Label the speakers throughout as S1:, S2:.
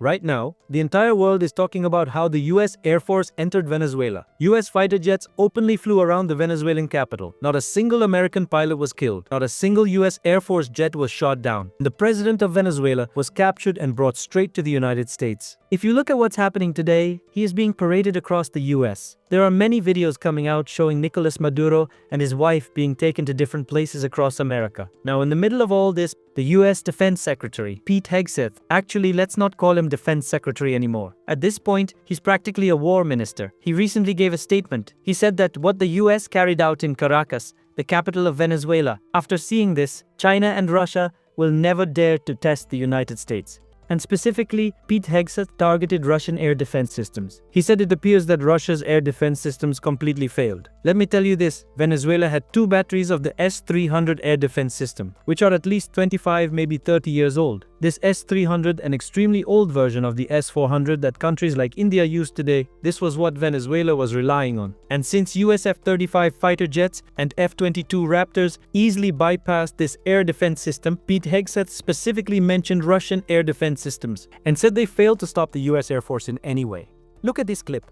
S1: Right now, the entire world is talking about how the US Air Force entered Venezuela. US fighter jets openly flew around the Venezuelan capital. Not a single American pilot was killed. Not a single US Air Force jet was shot down. The president of Venezuela was captured and brought straight to the United States. If you look at what's happening today, he is being paraded across the US. There are many videos coming out showing Nicolás Maduro and his wife being taken to different places across America. Now, in the middle of all this, the US Defense Secretary, Pete Hegseth, actually let's not call him Defense Secretary anymore. At this point, he's practically a war minister. He recently gave a statement. He said that what the US carried out in Caracas, the capital of Venezuela, after seeing this, China and Russia will never dare to test the United States. And specifically, Pete Hegseth targeted Russian air defense systems. He said it appears that Russia's air defense systems completely failed. Let me tell you this, Venezuela had 2 batteries of the S-300 air defense system, which are at least 25, maybe 30 years old. This S-300, an extremely old version of the S-400 that countries like India use today, this was what Venezuela was relying on. And since US F-35 fighter jets and F-22 Raptors easily bypassed this air defense system, Pete Hegseth specifically mentioned Russian air defense systems and said they failed to stop the US Air Force in any way. Look at this clip.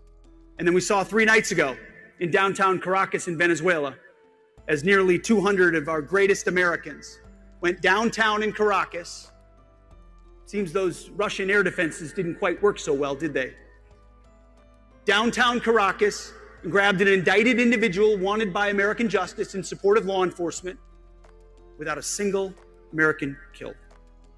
S2: And then we saw 3 nights ago in downtown Caracas in Venezuela, as nearly 200 of our greatest Americans went downtown in Caracas. Seems those Russian air defenses didn't quite work so well, did they? Downtown Caracas, and grabbed an indicted individual wanted by American justice in support of law enforcement without a single American killed.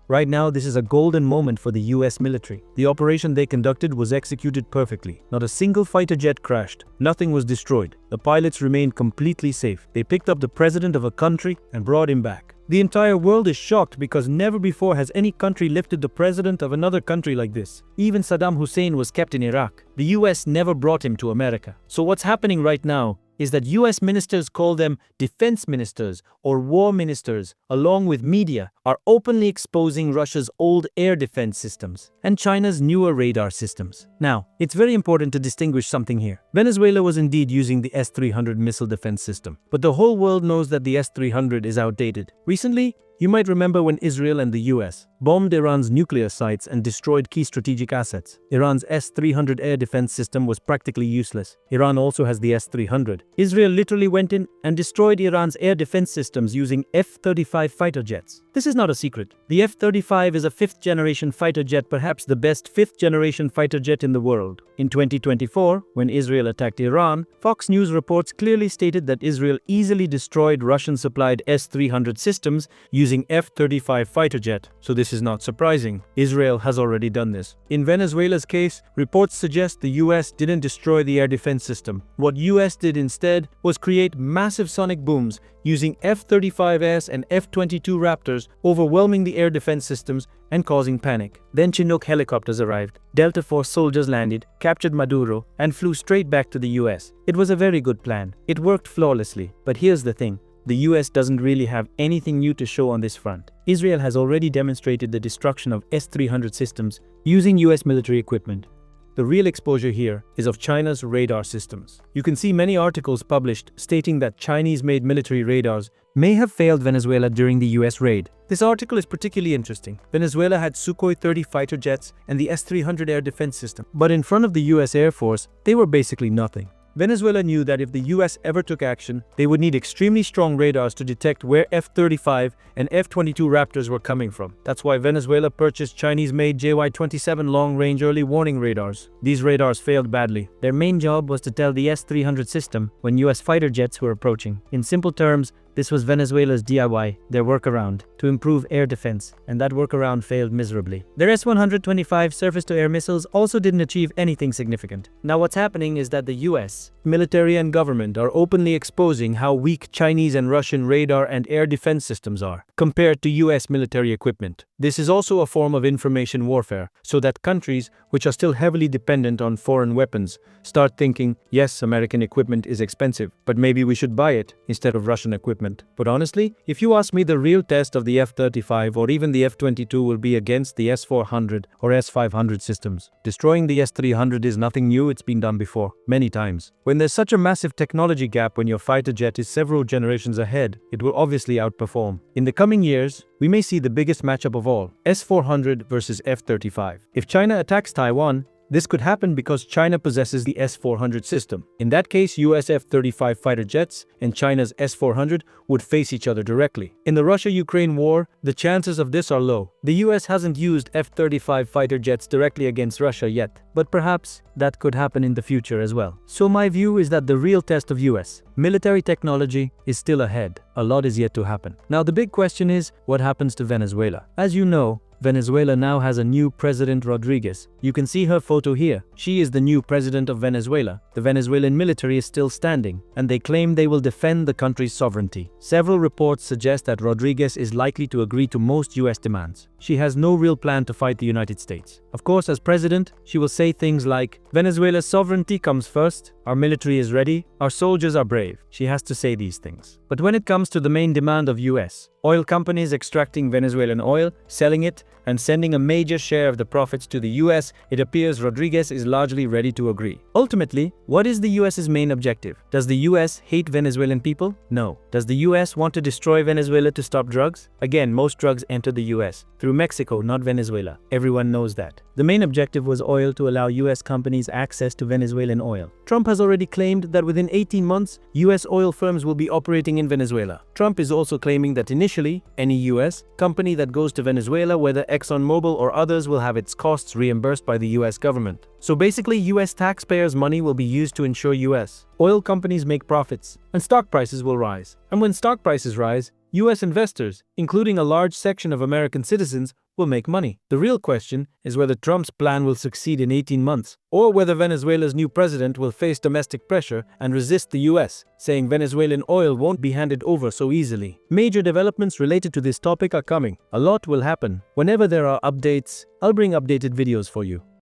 S1: Right now, this is a golden moment for the US military. The operation they conducted was executed perfectly. Not a single fighter jet crashed. Nothing was destroyed. The pilots remained completely safe. They picked up the president of a country and brought him back. The entire world is shocked because never before has any country lifted the president of another country like this. Even Saddam Hussein was kept in Iraq. The US never brought him to America. So what's happening right now is that US ministers call them defense ministers or war ministers, along with media, are openly exposing Russia's old air defense systems and China's newer radar systems. Now, it's very important to distinguish something here. Venezuela was indeed using the S-300 missile defense system, but the whole world knows that the S-300 is outdated. Recently, you might remember when Israel and the US bombed Iran's nuclear sites and destroyed key strategic assets. Iran's S-300 air defense system was practically useless. Iran also has the S-300. Israel literally went in and destroyed Iran's air defense systems using F-35 fighter jets. This is not a secret. The F-35 is a 5th-generation fighter jet, perhaps the best 5th-generation fighter jet in the world. In 2024, when Israel attacked Iran, Fox News reports clearly stated that Israel easily destroyed Russian-supplied S-300 systems using F-35 fighter jet. So this is not surprising. Israel has already done this. In Venezuela's case, reports suggest the US didn't destroy the air defense system. What US did instead was create massive sonic booms using F-35S and F-22 Raptors, overwhelming the air defense systems and causing panic. Then Chinook helicopters arrived. Delta Force soldiers landed, captured Maduro, and flew straight back to the US. It was a very good plan. It worked flawlessly. But here's the thing. The US doesn't really have anything new to show on this front. Israel has already demonstrated the destruction of S-300 systems using US military equipment. The real exposure here is of China's radar systems. You can see many articles published stating that Chinese-made military radars may have failed Venezuela during the US raid. This article is particularly interesting. Venezuela had Sukhoi 30 fighter jets and the S-300 air defense system, but in front of the US Air Force, they were basically nothing. Venezuela knew that if the US ever took action, they would need extremely strong radars to detect where F-35 and F-22 Raptors were coming from. That's why Venezuela purchased Chinese-made JY-27 long-range early warning radars. These radars failed badly. Their main job was to tell the S-300 system when US fighter jets were approaching. In simple terms, this was Venezuela's DIY, their workaround, to improve air defense, and that workaround failed miserably. Their S-125 surface-to-air missiles also didn't achieve anything significant. Now what's happening is that the US military and government are openly exposing how weak Chinese and Russian radar and air defense systems are compared to US military equipment. This is also a form of information warfare, so that countries, which are still heavily dependent on foreign weapons, start thinking, yes, American equipment is expensive, but maybe we should buy it instead of Russian equipment. excitement. But honestly, if you ask me, the real test of the F-35 or even the F-22 will be against the S-400 or S-500 systems. Destroying the S-300 is nothing new, it's been done before, many times. When there's such a massive technology gap when your fighter jet is several generations ahead, it will obviously outperform. In the coming years, we may see the biggest matchup of all, S-400 versus F-35. If China attacks Taiwan, this could happen because China possesses the S-400 system. In that case, US F-35 fighter jets and China's S-400 would face each other directly. In the Russia-Ukraine war, the chances of this are low. The US hasn't used F-35 fighter jets directly against Russia yet, but perhaps that could happen in the future as well. So my view is that the real test of US military technology is still ahead. A lot is yet to happen. Now the big question is, what happens to Venezuela? As you know, Venezuela now has a new president, Rodriguez. You can see her photo here. She is the new president of Venezuela. The Venezuelan military is still standing, and they claim they will defend the country's sovereignty. Several reports suggest that Rodriguez is likely to agree to most US demands. She has no real plan to fight the United States. Of course, as president, she will say things like, Venezuela's sovereignty comes first, our military is ready, our soldiers are brave. She has to say these things. But when it comes to the main demand of US, oil companies extracting Venezuelan oil, selling it, and sending a major share of the profits to the US, it appears Rodriguez is largely ready to agree. Ultimately, what is the US's main objective? Does the US hate Venezuelan people? No. Does the US want to destroy Venezuela to stop drugs? Again, most drugs enter the US through Mexico, not Venezuela. Everyone knows that. The main objective was oil to allow US companies access to Venezuelan oil. Trump has already claimed that within 18 months, US oil firms will be operating in Venezuela. Trump is also claiming that initially, any US company that goes to Venezuela, whether ExxonMobil or others, will have its costs reimbursed by the US government. So basically, US taxpayers' money will be used to ensure US oil companies make profits, and stock prices will rise. And when stock prices rise, US investors, including a large section of American citizens, will make money. The real question is whether Trump's plan will succeed in 18 months, or whether Venezuela's new president will face domestic pressure and resist the US, saying Venezuelan oil won't be handed over so easily. Major developments related to this topic are coming. A lot will happen. Whenever there are updates, I'll bring updated videos for you.